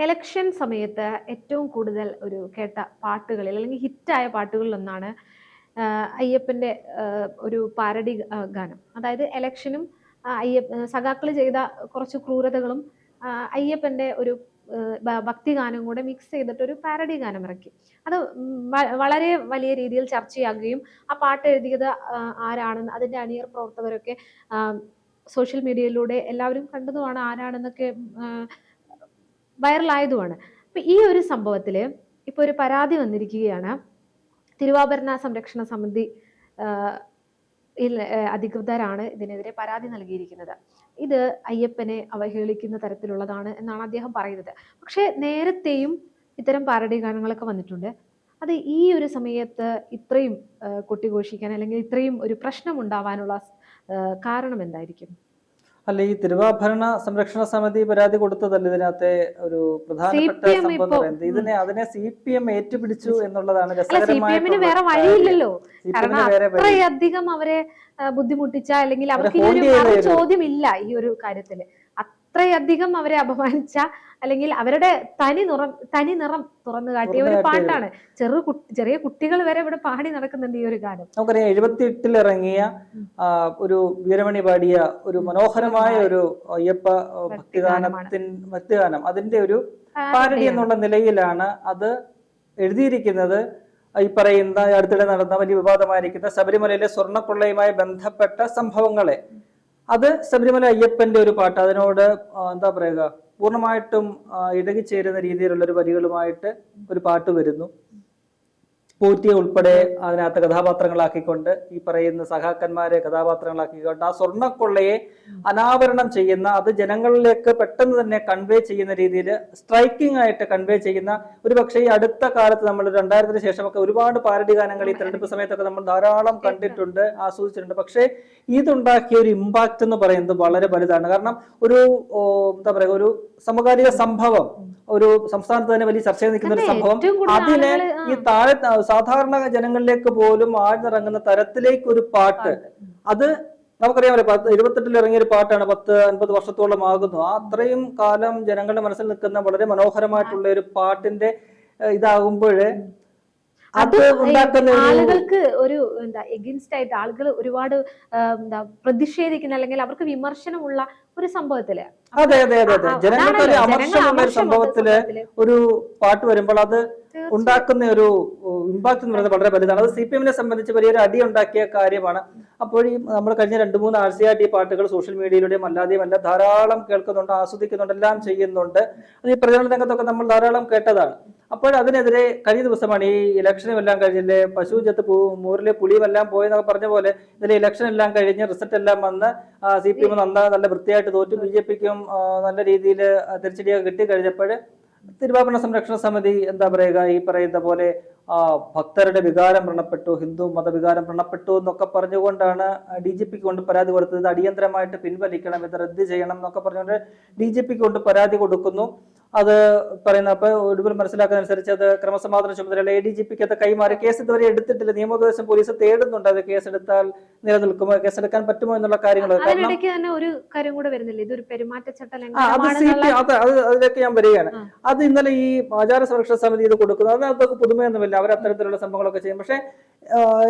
Election സമയത്ത് ഏറ്റവും കൂടുതൽ ഒരു കേട്ട പാട്ടുകളിൽ അല്ലെങ്കിൽ ഹിറ്റായ പാട്ടുകളിലൊന്നാണ് അയ്യപ്പന്റെ ഒരു പാരഡി ഗാനം. അതായത് എലക്ഷനും സഖാക്കൾ ചെയ്ത കുറച്ച് ക്രൂരതകളും അയ്യപ്പന്റെ ഒരു ഭക്തി ഗാനം കൂടെ മിക്സ് ചെയ്തിട്ട് ഒരു പാരഡി ഗാനം ഇറക്കി. അത് വളരെ വലിയ രീതിയിൽ ചർച്ചയാകുകയും ആ പാട്ട് എഴുതിയത് ആരാണെന്ന് അതിന്റെ അണിയർ പ്രവർത്തകരൊക്കെ സോഷ്യൽ മീഡിയയിലൂടെ എല്ലാവരും കണ്ടതുമാണ്, ആരാണെന്നൊക്കെ വൈറലായതുമാണ്. അപ്പൊ ഈ ഒരു സംഭവത്തില് ഇപ്പൊ ഒരു പരാതി വന്നിരിക്കുകയാണ്. തിരുവാഭരണ സംരക്ഷണ സമിതി അധികൃതരാണ് ഇതിനെതിരെ പരാതി നൽകിയിരിക്കുന്നത്. ഇത് അയ്യപ്പനെ അവഹേളിക്കുന്ന തരത്തിലുള്ളതാണ് എന്നാണ് അദ്ദേഹം പറയുന്നത്. പക്ഷെ നേരത്തെയും ഇത്തരം പാരഡി ഗാനങ്ങളൊക്കെ വന്നിട്ടുണ്ട്. അത് ഈ ഒരു സമയത്ത് ഇത്രയും കൊട്ടിഘോഷിക്കാൻ അല്ലെങ്കിൽ ഇത്രയും ഒരു പ്രശ്നം ഉണ്ടാവാനുള്ള കാരണം എന്തായിരിക്കും? അല്ല, ഈ തിരുവാഭരണ സംരക്ഷണ സമിതി പരാതി കൊടുത്തതല്ല ഇതിനകത്തെ ഒരു പ്രധാനപ്പെട്ട സംഭവം പറയുന്നത്. അതിനെ CPM ഏറ്റുപിടിച്ചു എന്നുള്ളതാണ് രസകരമായ. വേറെ വഴിയില്ലല്ലോ, കാരണം അത്രയധികം അവരെ ബുദ്ധിമുട്ടിച്ച അല്ലെങ്കിൽ അവർക്ക് ചോദ്യമില്ല ഈ ഒരു കാര്യത്തില്. അത്രയധികം അവരെ അപമാനിച്ച അല്ലെങ്കിൽ അവരുടെ തനി നിറം തുറന്നു കാട്ടിയ ഒരു പാട്ടാണ്. ചെറിയ കുട്ടികൾ വരെ ഇവിടെ പാടി നടക്കുന്നുണ്ട് ഈ ഒരു ഗാനം. നമുക്കറിയാം 78-ൽ ഇറങ്ങിയ ഒരു വീരമണി പാടിയ ഒരു മനോഹരമായ ഒരു അയ്യപ്പ ഭക്തിഗാനം അതിന്റെ ഒരു പാരഡി എന്നുള്ള നിലയിലാണ് അത് എഴുതിയിരിക്കുന്നത്. ഈ പറയുന്ന അടുത്തിടെ നടന്ന വലിയ വിവാദമായിരിക്കുന്ന ശബരിമലയിലെ സ്വർണ്ണക്കൊള്ളയുമായി ബന്ധപ്പെട്ട സംഭവങ്ങളെ, അത് ശബരിമല അയ്യപ്പന്റെ ഒരു പാട്ട്, അതിനോട് എന്താ പറയുക, പൂർണ്ണമായിട്ടും ഇടകിച്ചേരുന്ന രീതിയിലുള്ള ഒരു വരികളുമായിട്ട് ഒരു പാട്ട് വരുന്നു. പോറ്റിയെ ഉൾപ്പെടെ അതിനകത്ത് കഥാപാത്രങ്ങളാക്കിക്കൊണ്ട് ഈ പറയുന്ന സഖാക്കന്മാരെ കഥാപാത്രങ്ങളാക്കിക്കൊണ്ട് ആ സ്വർണ്ണക്കൊള്ളയെ അനാവരണം ചെയ്യുന്ന, അത് ജനങ്ങളിലേക്ക് പെട്ടെന്ന് തന്നെ കൺവേ ചെയ്യുന്ന രീതിയിൽ സ്ട്രൈക്കിംഗ് ആയിട്ട് കൺവേ ചെയ്യുന്ന, ഒരു പക്ഷേ ഈ അടുത്ത കാലത്ത് നമ്മൾ 2000-ന് ശേഷമൊക്കെ ഒരുപാട് പാരഡി ഗാനങ്ങൾ ഈ തെരഞ്ഞെടുപ്പ് സമയത്തൊക്കെ നമ്മൾ ധാരാളം കണ്ടിട്ടുണ്ട്, ആസ്വദിച്ചിട്ടുണ്ട്. പക്ഷേ ഇതുണ്ടാക്കിയ ഒരു ഇമ്പാക്ട് എന്ന് പറയുന്നത് വളരെ വലുതാണ്. കാരണം ഒരു എന്താ പറയുക, ഒരു സമകാലിക സംഭവം, ഒരു സംസ്ഥാനത്ത് തന്നെ വലിയ ചർച്ചയിൽ നിൽക്കുന്ന ഒരു സംഭവം, അതിനെ ഈ താഴെ സാധാരണ ജനങ്ങളിലേക്ക് പോലും ആഴ്ന്നിറങ്ങുന്ന തരത്തിലേക്ക് ഒരു പാട്ട്, അത് നമുക്കറിയാമല്ലോ 78-ൽ ഇറങ്ങിയ ഒരു പാട്ടാണ്, 10-50 വർഷത്തോളം ആകുന്നു. അത്രയും കാലം ജനങ്ങളുടെ മനസ്സിൽ നിൽക്കുന്ന വളരെ മനോഹരമായിട്ടുള്ള ഒരു പാട്ടിന്റെ ഇതാകുമ്പോഴേ അത് ആളുകൾക്ക് ഒരു എന്താ എഗൻസ്റ്റ് ആയിട്ട് ആളുകൾ ഒരുപാട് എന്താ പ്രതിഷേധിക്കുന്ന അല്ലെങ്കിൽ അവർക്ക് വിമർശനമുള്ള ഒരു സംഭവത്തില്, അതെ അതെ അതെ അതെ ജനങ്ങൾക്ക് ഒരു അമർഷമുള്ള ഒരു സംഭവത്തില് ഒരു പാട്ട് വരുമ്പോൾ അത് ഉണ്ടാക്കുന്ന ഒരു ഇമ്പാക്ട് എന്ന് പറയുന്നത് വളരെ വലുതാണ്. അത് CPM-നെ സംബന്ധിച്ച് വലിയൊരു അടി ഉണ്ടാക്കിയ കാര്യമാണ്. അപ്പോൾ ഈ നമ്മൾ കഴിഞ്ഞ 2-3 ആഴ്ചയായിട്ട് ഈ പാട്ടുകൾ സോഷ്യൽ മീഡിയയിലൂടെയും അല്ലാതെയും എല്ലാം ധാരാളം കേൾക്കുന്നുണ്ട്, ആസ്വദിക്കുന്നുണ്ട്, എല്ലാം ചെയ്യുന്നുണ്ട്. അത് ഈ പ്രചരണ രംഗത്തൊക്കെ നമ്മൾ ധാരാളം കേട്ടതാണ്. അപ്പോൾ അതിനെതിരെ കഴിഞ്ഞ ദിവസമാണ് ഈ ഇലക്ഷനും എല്ലാം കഴിഞ്ഞില്ലേ, പശു ചത്ത് മൂരിലെ പുളിയും എല്ലാം പോയെന്നൊക്കെ പറഞ്ഞ പോലെ ഇതിലെ ഇലക്ഷൻ എല്ലാം കഴിഞ്ഞ് റിസൾട്ട് എല്ലാം വന്ന് CPM നല്ല വൃത്തിയായിട്ട് തോറ്റു, BJP-ക്കും നല്ല രീതിയിൽ തിരിച്ചടിയൊക്കെ കിട്ടിക്കഴിഞ്ഞപ്പോൾ തിരുവാഭരണ സംരക്ഷണ സമിതി എന്താ പറയുക, ഈ പറയുന്ന പോലെ ഭക്തരുടെ വികാരം വ്രണപ്പെട്ടു, ഹിന്ദു മതവികാരം വ്രണപ്പെട്ടു എന്നൊക്കെ പറഞ്ഞുകൊണ്ടാണ് DGP-ക്ക് കൊണ്ട് പരാതി കൊടുത്തത്. അടിയന്തരമായിട്ട് പിൻവലിക്കണം, ഇത് റദ്ദ് ചെയ്യണം എന്നൊക്കെ പറഞ്ഞുകൊണ്ട് DGP-ക്ക് കൊണ്ട് പരാതി കൊടുക്കുന്നു. അത് പറയുന്ന അപ്പൊ ഒടുവിൽ മനസ്സിലാക്കുന്ന അനുസരിച്ച് അത് ക്രമസമാധാന ചുമതലയുള്ള ADGP-ക്ക് അത് കൈമാറി. കേസ് ഇതുവരെ എടുത്തിട്ടില്ല. നിയമോപദേശം പോലീസ് തേടുന്നുണ്ട്, അത് കേസ് എടുത്താൽ നിലനിൽക്കുമോ, കേസ് എടുക്കാൻ പറ്റുമോ എന്നുള്ള കാര്യങ്ങൾ. ഒരു കാര്യം കൂടെ വരുന്നില്ല, ഇതൊരു പെരുമാറ്റച്ചട്ട അതിലേക്ക് ഞാൻ വരികയാണ്. അത് ഇന്നലെ ഈ ആചാര സംരക്ഷണ സമിതി ഇത് കൊടുക്കുന്നു. അതിനകത്തൊക്കെ പുതുമയൊന്നുമില്ല, അവർ അത്തരത്തിലുള്ള സംഭവങ്ങളൊക്കെ ചെയ്യും. പക്ഷെ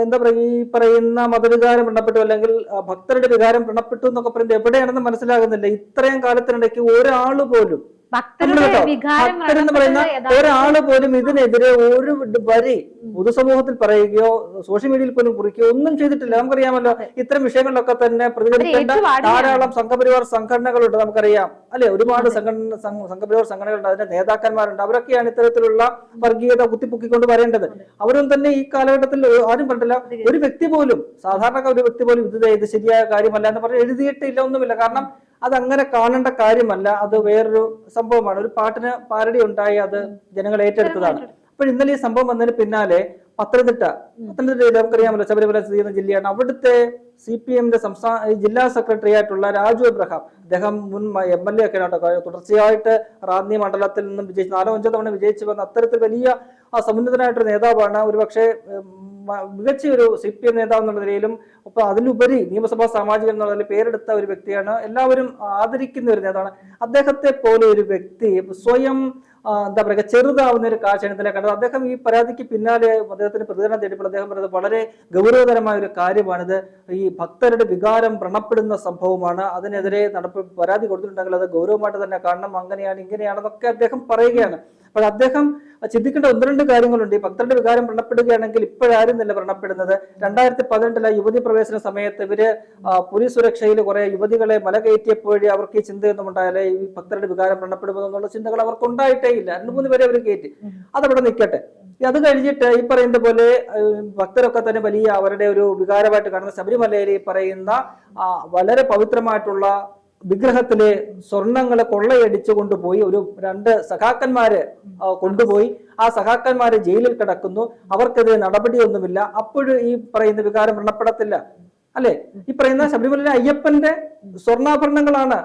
എന്താ പറയുക, ഈ പറയുന്ന മതവികാരം വ്രണപ്പെട്ടു അല്ലെങ്കിൽ ഭക്തരുടെ വികാരം വ്രണപ്പെട്ടു എന്നൊക്കെ പറയുന്നത് എവിടെയാണെന്ന് മനസ്സിലാകുന്നില്ല. ഇത്രയും കാലത്തിനിടയ്ക്ക് ഒരാള് പോലും, ഭക്തരെന്ന് പറയുന്ന ഒരാള് പോലും ഇതിനെതിരെ ഒരു വരി പൊതുസമൂഹത്തിൽ പറയുകയോ സോഷ്യൽ മീഡിയയിൽ പോലും കുറിക്കുകയോ ഒന്നും ചെയ്തിട്ടില്ല. നമുക്കറിയാമല്ലോ, ഇത്തരം വിഷയങ്ങളിലൊക്കെ തന്നെ പ്രതികരിക്കേണ്ട ധാരാളം സംഘപരിവാർ സംഘടനകളുണ്ട്, നമുക്കറിയാം അല്ലെ, ഒരുപാട് സംഘപരിവാർ സംഘടനകളുണ്ട്, അതിന്റെ നേതാക്കന്മാരുണ്ട്. അവരൊക്കെയാണ് ഇത്തരത്തിലുള്ള വർഗീയത കുത്തിപ്പൊക്കിക്കൊണ്ട് വരേണ്ടത്. അവരും തന്നെ ഈ കാലഘട്ടത്തിൽ ആരും കണ്ടില്ല, ഒരു വ്യക്തി പോലും, സാധാരണ ഒരു വ്യക്തി പോലും ഇത് ശരിയായ കാര്യമല്ല എന്ന് പറഞ്ഞ് എഴുതിയിട്ടില്ല, ഒന്നുമില്ല. കാരണം അതങ്ങനെ കാണേണ്ട കാര്യമല്ല, അത് വേറൊരു സംഭവമാണ്. ഒരു പാരഡി ഉണ്ടായി, അത് ജനങ്ങൾ ഏറ്റെടുത്തതാണ്. അപ്പോൾ ഇന്നലെ ഈ സംഭവം വന്നതിന് പിന്നാലെ പത്തനംതിട്ടയിൽ നമുക്കറിയാമല്ലോ, ശബരിമല സ്ഥിതി ചെയ്യുന്ന ജില്ലയാണ്. അവിടുത്തെ CPM-ന്റെ ജില്ലാ സെക്രട്ടറി ആയിട്ടുള്ള രാജു എബ്രഹാം, അദ്ദേഹം മുൻ MLA ഒക്കെ തുടർച്ചയായിട്ട് റാന്നി മണ്ഡലത്തിൽ നിന്നും വിജയിച്ച് 4-5 തവണ വിജയിച്ചു വന്ന അത്തരത്തിൽ വലിയ സമുന്നതനായിട്ടൊരു നേതാവാണ്. ഒരുപക്ഷെ മികച്ച ഒരു CPM നേതാവ് എന്നുള്ള നിലയിലും ഒപ്പം അതിലുപരി നിയമസഭാ സാമാജികൻ എന്നുള്ള പേരെടുത്ത ഒരു വ്യക്തിയാണ്, എല്ലാവരും ആദരിക്കുന്ന ഒരു നേതാവാണ്. അദ്ദേഹത്തെ പോലെ ഒരു വ്യക്തി സ്വയം എന്താ പറയുക ചെറുതാവുന്ന ഒരു കാഴ്ചയാണ് ഇന്നലെ കണ്ടത്. അദ്ദേഹം ഈ പരാതിക്ക് പിന്നാലെ അദ്ദേഹത്തിന് പ്രതികരണം തേടിയപ്പോൾ അദ്ദേഹം പറയുന്നത് വളരെ ഗൗരവതരമായ ഒരു കാര്യമാണിത്, ഈ ഭക്തരുടെ വികാരം വ്രണപ്പെടുന്ന സംഭവമാണ്, അതിനെതിരെ പരാതി കൊടുത്തിട്ടുണ്ടെങ്കിൽ അത് ഗൗരവമായിട്ട് തന്നെ കാണണം, അങ്ങനെയാണ് ഇങ്ങനെയാണെന്നൊക്കെ അദ്ദേഹം പറയുകയാണ്. അപ്പോൾ അദ്ദേഹം ചിന്തിക്കേണ്ട 1-2 കാര്യങ്ങളുണ്ട്. ഈ ഭക്തരുടെ വികാരം വ്രണപ്പെടുകയാണെങ്കിൽ ഇപ്പോഴായിരുന്നില്ല വ്രണപ്പെടുന്നത്. 2018 യുവതി പ്രവേശന സമയത്ത് ഇവര് പോലീസ് സുരക്ഷയിൽ കുറെ യുവതികളെ മല കയറ്റിയപ്പോഴേ അവർക്ക് ഈ ചിന്തയൊന്നും ഉണ്ടായാലേ ഈ ഭക്തരുടെ വികാരം വ്രണപ്പെടുമെന്നുള്ള ചിന്തകൾ അവർക്ക് ഉണ്ടായിട്ടേ ഇല്ല. 2-3 പേരെ അവർ കയറ്റി, അതവിടെ നിൽക്കട്ടെ. അത് കഴിഞ്ഞിട്ട് ഈ പറയുന്ന പോലെ ഭക്തരൊക്കെ തന്നെ വലിയ അവരുടെ ഒരു വികാരമായിട്ട് കാണുന്ന ശബരിമലയിൽ ഈ പറയുന്ന വളരെ പവിത്രമായിട്ടുള്ള വിഗ്രഹത്തിലെ സ്വർണങ്ങളെ കൊള്ളയടിച്ചു കൊണ്ടുപോയി 2 സഖാക്കന്മാര് കൊണ്ടുപോയി. ആ സഖാക്കന്മാര് ജയിലിൽ കിടക്കുന്നു, അവർക്കെതിരെ നടപടിയൊന്നുമില്ല. അപ്പോഴും ഈ പറയുന്ന വികാരം വ്രണപ്പെടത്തില്ല അല്ലെ? ഈ പറയുന്ന ശബരിമല അയ്യപ്പന്റെ സ്വർണ്ണാഭരണങ്ങളാണ്,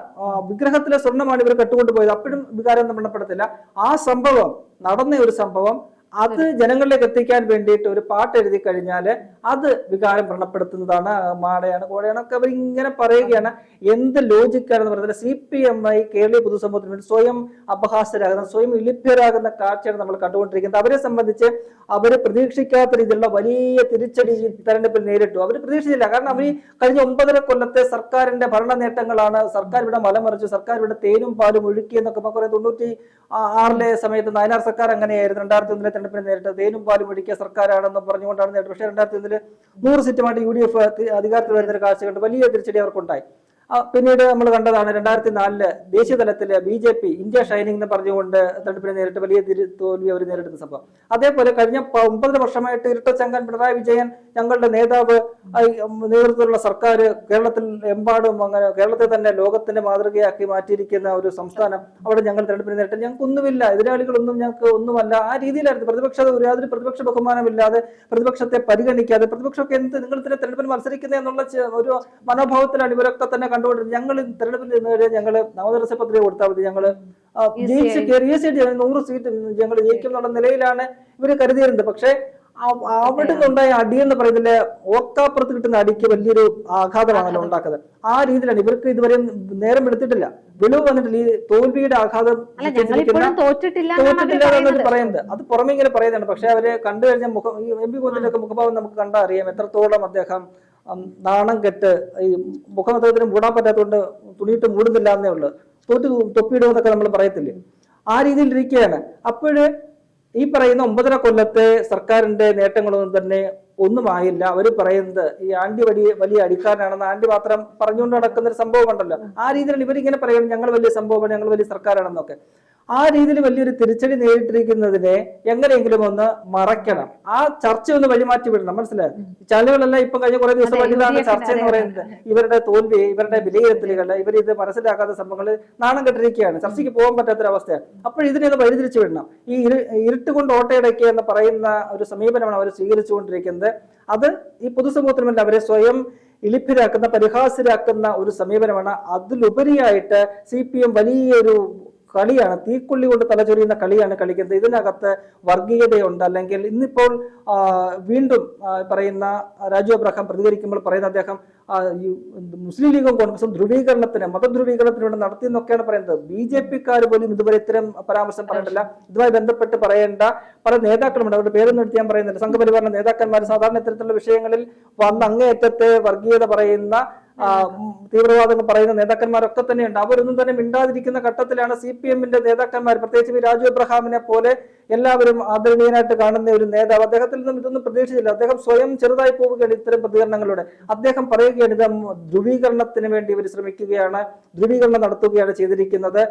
വിഗ്രഹത്തിലെ സ്വർണ്ണമാണ് ഇവർ കെട്ടുകൊണ്ടുപോയത്, അപ്പോഴും വികാരം വ്രണപ്പെടത്തില്ല. ആ സംഭവം നടന്ന ഒരു സംഭവം അത് ജനങ്ങളിലേക്ക് എത്തിക്കാൻ വേണ്ടിയിട്ട് ഒരു പാട്ട് എഴുതി കഴിഞ്ഞാൽ അത് വികാരം വ്രണപ്പെടുത്തുന്നതാണ്, മാടയാണ് കോടയാണ് ഒക്കെ അവർ ഇങ്ങനെ പറയുകയാണ്. എന്ത് ലോജിക്കാണെന്ന് പറയുന്നത്? CPI കേരളീയ പൊതുസമൂഹത്തിന് വേണ്ടി സ്വയം അപഹാസ്യരാകുന്ന, സ്വയം ഇലിഭ്യരാകുന്ന കാഴ്ചയാണ് നമ്മൾ കണ്ടുകൊണ്ടിരിക്കുന്നത്. അവരെ സംബന്ധിച്ച് അവര് പ്രതീക്ഷിക്കാത്ത രീതിയിലുള്ള വലിയ തിരിച്ചടി തെരഞ്ഞെടുപ്പിൽ നേരിട്ടു. അവർ പ്രതീക്ഷിച്ചില്ല. കാരണം അവർ കഴിഞ്ഞ 9.5 കൊല്ലത്തെ സർക്കാരിന്റെ ഭരണ നേട്ടങ്ങളാണ്. സർക്കാർ ഇവിടെ മലമറിച്ചു, സർക്കാർ ഇവിടെ തേനും പാലും ഒഴുക്കി എന്നൊക്കെ കുറെ 96 സമയത്ത് നായനാർ സർക്കാർ അങ്ങനെയായിരുന്നു. 2001 തെരഞ്ഞെടുപ്പിനെ നേരിട്ട് തേനും പാലും ഒഴുക്കിയ സർക്കാരാണെന്ന് പറഞ്ഞുകൊണ്ടാണ് നേരിട്ടത്. പക്ഷേ 2001 100 സീറ്റുമായിട്ട് UDF അധികാരത്തിൽ വരുന്ന ഒരു കാഴ്ച കണ്ട് വലിയ തിരിച്ചടി അവർക്കുണ്ടായി. പിന്നീട് നമ്മൾ കണ്ടതാണ് 2004 ദേശീയ തലത്തിൽ BJP ഇന്ത്യ ഷൈനിങ് എന്ന് പറഞ്ഞുകൊണ്ട് തെരഞ്ഞെടുപ്പിനെ നേരിട്ട് വലിയ തോൽവി അവർ നേരിടുന്ന സംഭവം. അതേപോലെ കഴിഞ്ഞ 9 വർഷമായിട്ട് ഇരട്ടച്ചങ്കൻ പിണറായി വിജയൻ ഞങ്ങളുടെ നേതാവ് നേതൃത്വത്തിലുള്ള സർക്കാർ കേരളത്തിൽ എമ്പാടും അങ്ങനെ കേരളത്തെ തന്നെ ലോകത്തിന്റെ മാതൃകയാക്കി മാറ്റിയിരിക്കുന്ന ഒരു സംസ്ഥാനം. അവിടെ ഞങ്ങൾ തെരഞ്ഞെടുപ്പിനെ നേരിട്ട് ഞങ്ങൾക്കൊന്നുമില്ല, എതിരാളികളൊന്നും ഞങ്ങൾക്ക് ഒന്നുമല്ല. ആ രീതിയിലായിരുന്നു യാതൊരു പ്രതിപക്ഷ ബഹുമാനമില്ലാതെ, പ്രതിപക്ഷത്തെ പരിഗണിക്കാതെ, പ്രതിപക്ഷമൊക്കെ നിങ്ങൾ ഇതിനെ തെരഞ്ഞെടുപ്പിൽ മത്സരിക്കുന്നത് എന്നുള്ള ഒരു മനോഭാവത്തിലാണ് ഇവരൊക്കെ തന്നെ കണ്ടുകൊണ്ടിരുന്നത്. ഞങ്ങൾ തെരഞ്ഞെടുപ്പിൽ ഞങ്ങൾ നാമനിർദ്ദേശ പത്രിക കൊടുത്താൽ മതി, ഞങ്ങൾ ജയിച്ച് കയറിയ 100 സീറ്റ് ഞങ്ങൾ ജയിക്കും എന്നുള്ള നിലയിലാണ് ഇവര് കരുതിയിരുന്നത്. പക്ഷെ അവിടെ നിന്നുണ്ടായ അടിയെന്ന് പറയുന്നില്ല, ഓർക്കാപ്പുറത്ത് കിട്ടുന്ന അടിക്ക് വലിയൊരു ആഘാതമാണല്ലോ ഉണ്ടാക്കുന്നത്. ആ രീതിയിലാണ് ഇവർക്ക് ഇതുവരെ നേരം എടുത്തിട്ടില്ല, വിളിവ് വന്നിട്ടില്ല. ഈ തോൽവിയുടെ ആഘാതം തോറ്റിട്ടില്ല എന്നാണ് പറയുന്നത്. അത് പുറമെ ഇങ്ങനെ പറയുന്നതാണ്. പക്ഷെ അവരെ കണ്ടു കഴിഞ്ഞാൽ MP ഗോവിന്ദന്റെ ഒക്കെ മുഖഭാവം നമുക്ക് കണ്ടാൽ അറിയാം എത്രത്തോളം അദ്ദേഹം നാണം കെട്ട്, ഈ മുഖം അദ്ദേഹത്തിന് മൂടാൻ പറ്റാത്തതുകൊണ്ട് തുണിയിട്ട് മൂടുന്നില്ല എന്നേ ഉള്ളു, തൊപ്പിയിടുമെന്നൊക്കെ നമ്മൾ പറയത്തില്ലേ, ആ രീതിയിൽ ഇരിക്കുകയാണ്. അപ്പോഴ് ഈ പറയുന്ന 9.5 കൊല്ലത്തെ സർക്കാരിന്റെ നേട്ടങ്ങളൊന്നും തന്നെ ഒന്നുമായില്ല. അവർ പറയുന്നത് ഈ ആന്റി വലിയ അടിക്കാരനാണെന്ന് ആന്റി മാത്രം പറഞ്ഞുകൊണ്ട് നടക്കുന്ന ഒരു സംഭവം ഉണ്ടല്ലോ. ആ രീതിയിൽ ഇവരിങ്ങനെ പറയുന്നത് ഞങ്ങൾ വലിയ സംഭവമാണ്, ഞങ്ങൾ വലിയ സർക്കാരാണെന്നൊക്കെ. ആ രീതിയിൽ വലിയൊരു തിരിച്ചടി നേരിട്ടിരിക്കുന്നതിനെ എങ്ങനെയെങ്കിലും ഒന്ന് മറയ്ക്കണം, ആ ചർച്ച ഒന്ന് വഴിമാറ്റി വിടണം. മനസ്സിലായി? ചാനലുകളെല്ലാം ഇപ്പൊ കഴിഞ്ഞ കുറെ ദിവസമായിട്ട് ഇതാണ് ചർച്ച എന്ന് പറയുന്നത്. ഇവരുടെ തോൽവി, ഇവരുടെ വിലയിരുത്തലുകൾ, ഇവർ ഇത് മനസ്സിലാക്കാത്ത സംഭവങ്ങൾ നാണം കെട്ടിരിക്കുകയാണ്, ചർച്ചയ്ക്ക് പോകാൻ പറ്റാത്തൊരവസ്ഥയാണ്. അപ്പോൾ ഇതിനെ ഒന്ന് വഴിതിരിച്ചു വിടണം. ഈ ഇരുട്ടുകൊണ്ട് ഓട്ടയടയ്ക്കുക എന്ന് പറയുന്ന ഒരു സമീപനമാണ് അവർ സ്വീകരിച്ചുകൊണ്ടിരിക്കുന്നത്. അത് ഈ പൊതുസമൂഹത്തിന് വേണ്ടി അവരെ സ്വയം ഇലിഭ്യരാക്കുന്ന, പരിഹാസ്യരാക്കുന്ന ഒരു സമീപനമാണ്. അതിലുപരിയായിട്ട് CPM വലിയൊരു കളിയാണ്, തീക്കൊള്ളി കൊണ്ട് തലചൊറിയുന്ന കളിയാണ് കളിക്കുന്നത്. ഇതിനകത്ത് വർഗീയതയുണ്ട്. അല്ലെങ്കിൽ ഇന്നിപ്പോൾ വീണ്ടും പറയുന്ന രാജു അബ്രഹാം പ്രതികരിക്കുമ്പോൾ പറയുന്ന അദ്ദേഹം മുസ്ലിം ലീഗും കോൺഗ്രസും ധ്രുവീകരണത്തിന്, മതധ്രുവീകരണത്തിന് വേണ്ടി നടത്തി എന്നൊക്കെയാണ് പറയുന്നത്. BJP-ക്കാർ പോലും ഇതുവരെ ഇത്തരം പരാമർശം പറഞ്ഞിട്ടില്ല. ഇതുമായി ബന്ധപ്പെട്ട് പറയേണ്ട പല നേതാക്കളുമുണ്ട്, അവരുടെ പേരൊന്നും എടുത്ത് ഞാൻ പറയുന്നില്ല. സംഘപരിവാറിന്റെ നേതാക്കന്മാർ സാധാരണ ഇത്തരത്തിലുള്ള വിഷയങ്ങളിൽ വന്ന് അങ്ങേയറ്റത്തെ വർഗീയത പറയുന്ന, തീവ്രവാദങ്ങൾ പറയുന്ന നേതാക്കന്മാരൊക്കെ തന്നെയുണ്ട്. അവരൊന്നും തന്നെ മിണ്ടാതിരിക്കുന്ന ഘട്ടത്തിലാണ് CPM-ന്റെ നേതാക്കന്മാർ, പ്രത്യേകിച്ച് രാജു അബ്രഹാമിനെ പോലെ എല്ലാവരും ആദരണീയനായിട്ട് കാണുന്ന ഒരു നേതാവ്, അദ്ദേഹത്തിൽ നിന്നും ഇതൊന്നും പ്രതീക്ഷിച്ചില്ല. അദ്ദേഹം സ്വയം ചെറുതായി പോവുകയാണ് ഇത്തരം പ്രതികരണങ്ങളുടെ. അദ്ദേഹം പറയുകയാണ് ഇത് ധ്രുവീകരണത്തിന് വേണ്ടി ഇവർ ശ്രമിക്കുകയാണ്, ധ്രുവീകരണം നടത്തുകയാണ് ചെയ്തിരിക്കുന്നത്,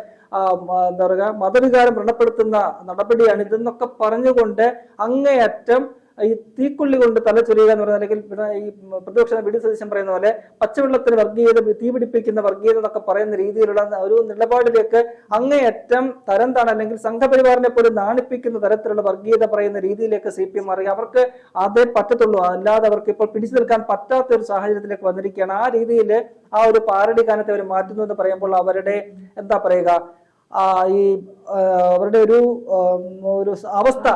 എന്താ പറയുക മതവികാരം വ്രണപ്പെടുത്തുന്ന നടപടിയാണ് ഇതെന്നൊക്കെ പറഞ്ഞുകൊണ്ട് അങ്ങേയറ്റം ഈ തീക്കൊള്ളി കൊണ്ട് തലചൊരിയുക എന്ന് പറയുന്ന, അല്ലെങ്കിൽ ഈ പ്രതിപക്ഷ VD സതീശൻ പറയുന്ന പോലെ പച്ചവെള്ളത്തിന് വർഗീയത, തീപിടിപ്പിക്കുന്ന വർഗീയത എന്നൊക്കെ പറയുന്ന രീതിയിലുള്ള ഒരു നിലപാടിലേക്ക് അങ്ങേയറ്റം തരം താണ്, അല്ലെങ്കിൽ സംഘപരിവാറിനെ പോലും നാണിപ്പിക്കുന്ന തരത്തിലുള്ള വർഗീയത പറയുന്ന രീതിയിലേക്ക് CPM മാറുക. അവർക്ക് അതേ പറ്റത്തുള്ളൂ, അല്ലാതെ അവർക്ക് ഇപ്പോൾ പിടിച്ചു നിൽക്കാൻ പറ്റാത്ത ഒരു സാഹചര്യത്തിലേക്ക് വന്നിരിക്കുകയാണ്. ആ രീതിയിൽ ആ ഒരു പാരഡി ഗാനത്തെ അവർ മാറ്റുന്നു എന്ന് പറയുമ്പോൾ അവരുടെ എന്താ പറയുക, ഈ അവരുടെ ഒരു അവസ്ഥ,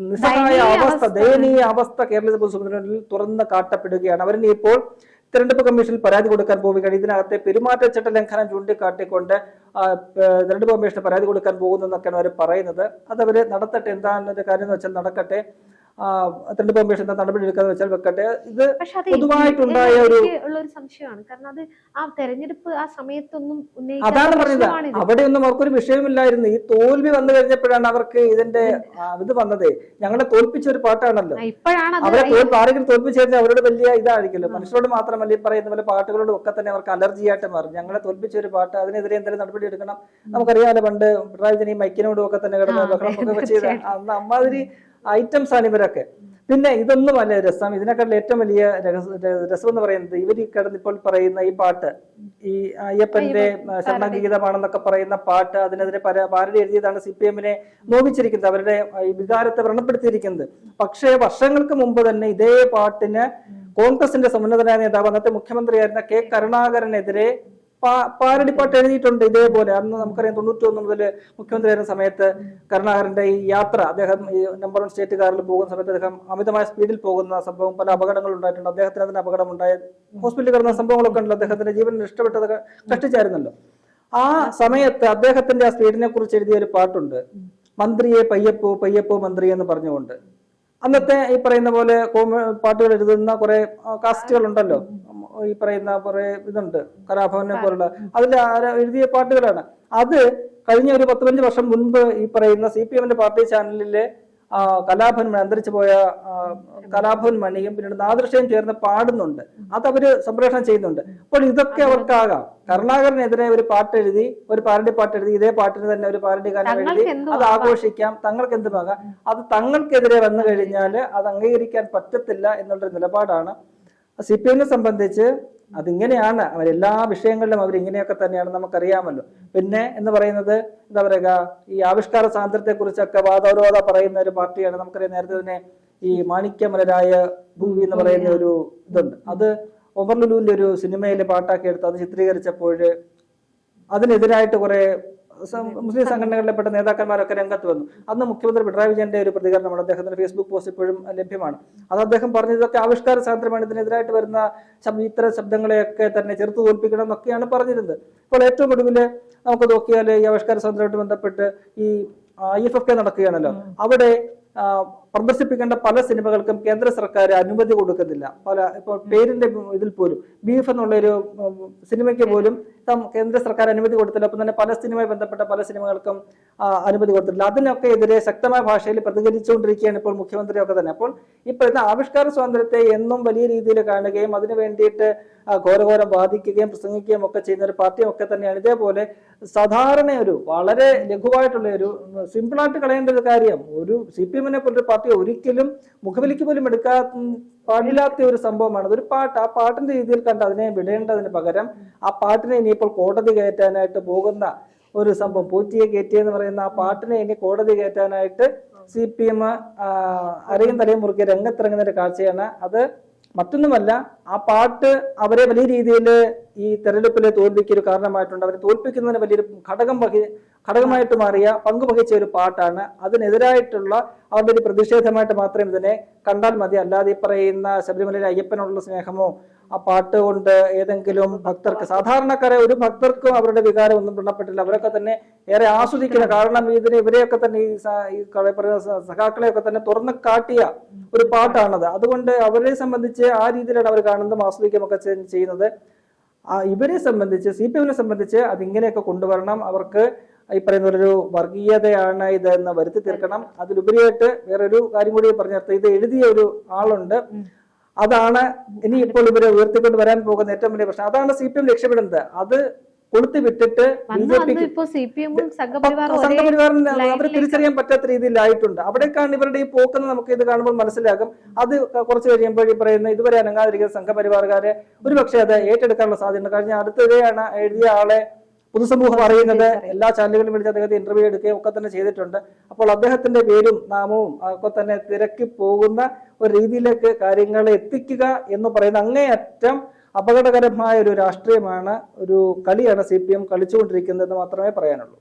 നിസ്സഹായ അവസ്ഥ, ദയനീയ അവസ്ഥ കേരള പൊതുസമൂഹത്തിൽ തുറന്ന് കാട്ടപ്പെടുകയാണ്. അവരിനി ഇപ്പോൾ തെരഞ്ഞെടുപ്പ് കമ്മീഷനിൽ പരാതി കൊടുക്കാൻ പോവുകയാണ്. ഇതിനകത്തെ പെരുമാറ്റച്ചട്ട ലംഘനം ചൂണ്ടിക്കാട്ടിക്കൊണ്ട് തെരഞ്ഞെടുപ്പ് കമ്മീഷന് പരാതി കൊടുക്കാൻ പോകുന്നതെന്നൊക്കെയാണ് അവർ പറയുന്നത്. അത് അവർ നടത്തട്ടെ, എന്താണെന്ന കാര്യം എന്ന് വെച്ചാൽ നടക്കട്ടെ. തെരഞ്ഞെടുപ്പ് കമ്മീഷൻ എന്താ നടപടി എടുക്കാന്ന് വെച്ചാൽ വെക്കട്ടെ. ഇത് പൊതുവായിട്ടുണ്ടായ ഒരു സംശയമാണ്. കാരണം അത് ആ തെരഞ്ഞെടുപ്പ് ആ സമയത്തൊന്നും അതാണ് പറഞ്ഞത്, അവിടെയൊന്നും അവർക്കൊരു വിഷയമില്ലായിരുന്നു. ഈ തോൽവി വന്നു കഴിഞ്ഞപ്പോഴാണ് അവർക്ക് ഇതിന്റെ ഇത് വന്നത്. ഞങ്ങളെ തോൽപ്പിച്ച ഒരു പാട്ടാണല്ലോ, അവരെ ആരെങ്കിലും തോൽപ്പിച്ചു കഴിഞ്ഞാൽ അവരോട് വലിയ ഇതായിരിക്കുമല്ലോ. മനുഷ്യരോട് മാത്രമല്ല, ഈ പറയുന്ന പോലെ പാട്ടുകളോടും ഒക്കെ തന്നെ അവർക്ക് അലർജി ആയിട്ട് മാറും. ഞങ്ങളെ തോൽപ്പിച്ച ഒരു പാട്ട്, അതിനെതിരെ എന്തെങ്കിലും നടപടി എടുക്കണം. നമുക്കറിയാലോ, പണ്ട് പിണറായി വിജയൻ ഈ മൈക്കിനോടും ഒക്കെ തന്നെ കിടന്ന് ബഹളം ഒക്കെ ചെയ്ത അന്ന് അമ്മാതിരി ഐറ്റംസ് ആണ് ഇവരൊക്കെ. പിന്നെ ഇതൊന്നുമല്ല രസം, ഇതിനെക്കാട്ടിൽ ഏറ്റവും വലിയ രസം എന്ന് പറയുന്നത് ഇവർ കിടന്നിപ്പോൾ പറയുന്ന ഈ പാട്ട്, ഈ അയ്യപ്പന്റെ ശരണഗീതമാണെന്നൊക്കെ പറയുന്ന പാട്ട്, അതിനെതിരെ പാരഡി എഴുതിയതാണ് CPM-നെ നോവിച്ചിരിക്കുന്നത്, അവരുടെ ഈ വികാരത്തെ വ്രണപ്പെടുത്തിയിരിക്കുന്നത്. പക്ഷേ വർഷങ്ങൾക്ക് മുമ്പ് തന്നെ ഇതേ പാട്ടിന് കോൺഗ്രസിന്റെ സമുന്നതനായ നേതാവ്, അന്നത്തെ മുഖ്യമന്ത്രിയായിരുന്ന K. കരുണാകരനെതിരെ പാരഡി പാട്ട് എഴുതിയിട്ടുണ്ട് ഇതേപോലെ. അന്ന് നമുക്കറിയാം 91 മുതൽ മുഖ്യമന്ത്രിയായിരുന്ന സമയത്ത് കരുണാകരന്റെ ഈ യാത്ര, അദ്ദേഹം ഈ നമ്പർ 1 സ്റ്റേറ്റ് കാറിൽ പോകുന്ന സമയത്ത് അദ്ദേഹം അമിതമായ സ്പീഡിൽ പോകുന്ന സംഭവം, പല അപകടങ്ങൾ ഉണ്ടായിട്ടുണ്ട്. അദ്ദേഹത്തിന് അതിന് അപകടം ഉണ്ടായ ഹോസ്പിറ്റലിൽ കിടന്ന സംഭവങ്ങളൊക്കെ ഉണ്ടല്ലോ. അദ്ദേഹത്തിന്റെ ജീവൻ നഷ്ടപ്പെട്ടത് കഷ്ടിച്ചായിരുന്നല്ലോ. ആ സമയത്ത് അദ്ദേഹത്തിന്റെ ആ സ്പീഡിനെ കുറിച്ച് എഴുതിയ ഒരു പാട്ടുണ്ട്, മന്ത്രിയെ പയ്യപ്പോ പയ്യപ്പോ മന്ത്രി എന്ന് പറഞ്ഞുകൊണ്ട്. അന്നത്തെ ഈ പറയുന്ന പോലെ പാട്ടുകൾ എഴുതുന്ന കുറെ കാസ്റ്റുകൾ ഉണ്ടല്ലോ, ഈ പറയുന്ന കുറെ ഇതുണ്ട്, കലാഭവനെ പോലുള്ള, അതിൽ എഴുതിയ പാട്ടുകളാണ്. അത് കഴിഞ്ഞ ഒരു 10-15 വർഷം മുൻപ് ഈ പറയുന്ന CPM-ന്റെ പാർട്ടി ചാനലിലെ കലാഭവൻ അന്തരിച്ചു പോയ കലാഭവൻ മണിയും പിന്നീട് നാദൃശയും ചേർന്ന് പാടുന്നുണ്ട്. അത് അവര് സംപ്രേഷണം ചെയ്യുന്നുണ്ട്. അപ്പോൾ ഇതൊക്കെ അവർക്കാകാം. കരുണാകരനെതിരെ ഒരു പാട്ട് എഴുതി, ഒരു പാരഡി പാട്ട് എഴുതി, ഇതേ പാട്ടിന് തന്നെ ഒരു പാരഡി ഗാനം എഴുതി, അത് ആഘോഷിക്കാം, തങ്ങൾക്ക് എന്തുമാകാം. അത് തങ്ങൾക്കെതിരെ വന്നു കഴിഞ്ഞാൽ അത് അംഗീകരിക്കാൻ പറ്റത്തില്ല എന്നുള്ളൊരു നിലപാടാണ്. CPM-നെ സംബന്ധിച്ച് അതിങ്ങനെയാണ്, അവരെല്ലാ വിഷയങ്ങളിലും അവരിങ്ങനെയൊക്കെ തന്നെയാണ്, നമുക്കറിയാമല്ലോ. പിന്നെ എന്ന് പറയുന്നത് എന്താ പറയുക, ഈ ആവിഷ്കാര സ്വാതന്ത്ര്യത്തെ കുറിച്ചൊക്കെ വാദോരോധ പറയുന്ന ഒരു പാർട്ടിയാണ്. നമുക്കറിയാം, നേരത്തെ തന്നെ ഈ മാണിക്യമലരായ ഭൂമി എന്ന് പറയുന്ന ഒരു ഇതുണ്ട്, അത് ഒമർ ലുലുവിന്റെ ഒരു സിനിമയിലെ പാട്ടാക്കി എടുത്ത് അത് ചിത്രീകരിച്ചപ്പോൾ അതിനെതിരായിട്ട് കുറെ മുസ്ലിം സംഘടനകളിൽപ്പെട്ട നേതാക്കന്മാരൊക്കെ രംഗത്ത് വന്നു. അന്ന് മുഖ്യമന്ത്രി പിണറായി വിജയന്റെ ഒരു പ്രതികരണമാണ്, അദ്ദേഹത്തിന്റെ ഫേസ്ബുക്ക് പോസ്റ്റ് ഇപ്പോഴും ലഭ്യമാണ്. അത് അദ്ദേഹം പറഞ്ഞതൊക്കെ ആവിഷ്കാര സ്വാതന്ത്ര്യമാണ്, ഇതിനെതിരായിട്ട് വരുന്ന ഇത്തരം ശബ്ദങ്ങളെയൊക്കെ തന്നെ ചെറുത്തു തോൽപ്പിക്കണം എന്നൊക്കെയാണ് പറഞ്ഞിരുന്നത്. ഇപ്പോൾ ഏറ്റവും ഒടുവിൽ നമുക്ക് നോക്കിയാൽ ഈ ആവിഷ്കാര സ്വാതന്ത്ര്യമായിട്ട് ബന്ധപ്പെട്ട് ഈ IFFK നടക്കുകയാണല്ലോ, അവിടെ പ്രദർശിപ്പിക്കേണ്ട പല സിനിമകൾക്കും കേന്ദ്ര സർക്കാർ അനുമതി കൊടുക്കുന്നില്ല. ഇപ്പോൾ പേരിന്റെ ഇതിൽ പോലും ബീഫ് എന്നുള്ളൊരു സിനിമയ്ക്ക് പോലും കേന്ദ്ര സർക്കാർ അനുമതി കൊടുത്തില്ല. അപ്പം തന്നെ പലസ്തീനുമായി ബന്ധപ്പെട്ട പല സിനിമകൾക്കും അനുമതി കൊടുത്തിട്ടില്ല. അതിനൊക്കെ എതിരെ ശക്തമായ ഭാഷയിൽ പ്രതികരിച്ചുകൊണ്ടിരിക്കുകയാണ് ഇപ്പോൾ മുഖ്യമന്ത്രിയൊക്കെ തന്നെ. അപ്പോൾ ഈ പറയുന്ന ആവിഷ്കാര സ്വാതന്ത്ര്യത്തെ എന്നും വലിയ രീതിയിൽ കാണുകയും അതിനു വേണ്ടിയിട്ട് ഘോരഘോരം വാദിക്കുകയും പ്രസംഗിക്കുകയും ഒക്കെ ചെയ്യുന്ന ഒരു പാർട്ടിയും ഒക്കെ തന്നെയാണ്. ഇതേപോലെ സാധാരണ ഒരു വളരെ ലഘുവായിട്ടുള്ള ഒരു സിമ്പിളായിട്ട് കളയേണ്ട ഒരു കാര്യം, ഒരു CPM-നെ പോലൊരു പാർട്ടി ഒരിക്കലും മുഖവിലേക്ക് പോലും പാടില്ലാത്ത ഒരു സംഭവമാണ്. അതൊരു പാട്ട്, ആ പാട്ടിന്റെ രീതിയിൽ കണ്ട് അതിനെ വിടേണ്ടതിന് പകരം ആ പാട്ടിനെ ഇനിയിപ്പോൾ കോടതി കയറ്റാനായിട്ട് പോകുന്ന ഒരു സംഭവം, പൂറ്റിയെ കയറ്റിയെന്ന് പറയുന്ന ആ പാട്ടിനെ ഇനി കോടതി കയറ്റാനായിട്ട് CPM അരയും തലയും മുറുക്കിയ രംഗത്തിറങ്ങുന്ന ഒരു കാഴ്ചയാണ്. അത് മറ്റൊന്നുമല്ല, ആ പാട്ട് അവരെ വലിയ രീതിയിൽ ഈ തെരഞ്ഞെടുപ്പിലെ തോൽവിക്ക് ഒരു കാരണമായിട്ടുണ്ട്. അവരെ തോൽപ്പിക്കുന്നതിന് വലിയൊരു ഘടകമായിട്ട് മാറിയ പങ്ക് വഹിച്ച ഒരു പാട്ടാണ്. അതിനെതിരായിട്ടുള്ള അവരുടെ ഒരു പ്രതിഷേധമായിട്ട് മാത്രമേ ഇതിനെ കണ്ടാൽ മതി. അല്ലാതെ ഈ പറയുന്ന ശബരിമലയിലെ അയ്യപ്പനോടുള്ള സ്നേഹമോ ആ പാട്ട് കൊണ്ട് ഏതെങ്കിലും ഭക്തർക്ക്, സാധാരണക്കാരെ ഒരു ഭക്തർക്കും അവരുടെ വികാരം ഒന്നും വ്രണപ്പെട്ടില്ല. അവരൊക്കെ തന്നെ ഏറെ ആസ്വദിക്കുന്ന, കാരണം ഇവരെയൊക്കെ തന്നെ ഈ പറയുന്ന സഖാക്കളെയൊക്കെ തന്നെ തുറന്നു കാട്ടിയ ഒരു പാട്ടാണത്. അതുകൊണ്ട് അവരെ സംബന്ധിച്ച് ആ രീതിയിലാണ് അവർ കാണുന്നതും ആസ്വദിക്കുകയൊക്കെ ചെയ്യുന്നത്. ഇവരെ സംബന്ധിച്ച്, CPM-നെ സംബന്ധിച്ച് അതിങ്ങനെയൊക്കെ കൊണ്ടുവരണം. അവർക്ക് ഈ പറയുന്ന ഒരു വർഗീയതയാണ് ഇതെന്ന് വരുത്തി തീർക്കണം. അതിലുപരിയായിട്ട് വേറൊരു കാര്യം കൂടി പറഞ്ഞിട്ട്, ഇത് എഴുതിയ ഒരു ആളുണ്ട്, അതാണ് ഇനി ഇപ്പോൾ ഇവരെ ഉയർത്തിക്കൊണ്ട് വരാൻ പോകുന്ന ഏറ്റവും വലിയ പ്രശ്നം. അതാണ് CPM ലക്ഷ്യമിടുന്നത്. അത് കൊളുത്തി വിട്ടിട്ട് സംഘപരിവാറിന് അവർ തിരിച്ചറിയാൻ പറ്റാത്ത രീതിയിലായിട്ടുണ്ട്. അവിടേക്കാണ് ഇവരുടെ ഈ പോക്കെന്ന് നമുക്ക് ഇത് കാണുമ്പോൾ മനസ്സിലാകും. അത് കുറച്ച് കഴിയുമ്പോൾ ഈ പറയുന്ന ഇതുവരെ അനങ്ങാതിരിക്കുന്ന സംഘപരിവാറുകാരെ ഒരുപക്ഷെ അത് ഏറ്റെടുക്കാനുള്ള സാധ്യതയുണ്ട്. കഴിഞ്ഞ അടുത്തിടെയാണ് എഴുതിയ ആളെ പൊതുസമൂഹം അറിയുന്നത്. എല്ലാ ചാനലുകളിലും വിളിച്ച് അദ്ദേഹത്തെ ഇന്റർവ്യൂ എടുക്കുകയും ഒക്കെ തന്നെ ചെയ്തിട്ടുണ്ട്. അപ്പോൾ അദ്ദേഹത്തിന്റെ പേരും നാമവും ഒക്കെ തന്നെ തിരക്കി പോകുന്ന ഒരു രീതിയിലേക്ക് കാര്യങ്ങളെ എത്തിക്കുക എന്ന് പറയുന്ന അങ്ങേയറ്റം അപകടകരമായ ഒരു രാഷ്ട്രീയമാണ്, ഒരു കളിയാണ് CPM കളിച്ചുകൊണ്ടിരിക്കുന്നതെന്ന് മാത്രമേ പറയാനുള്ളൂ.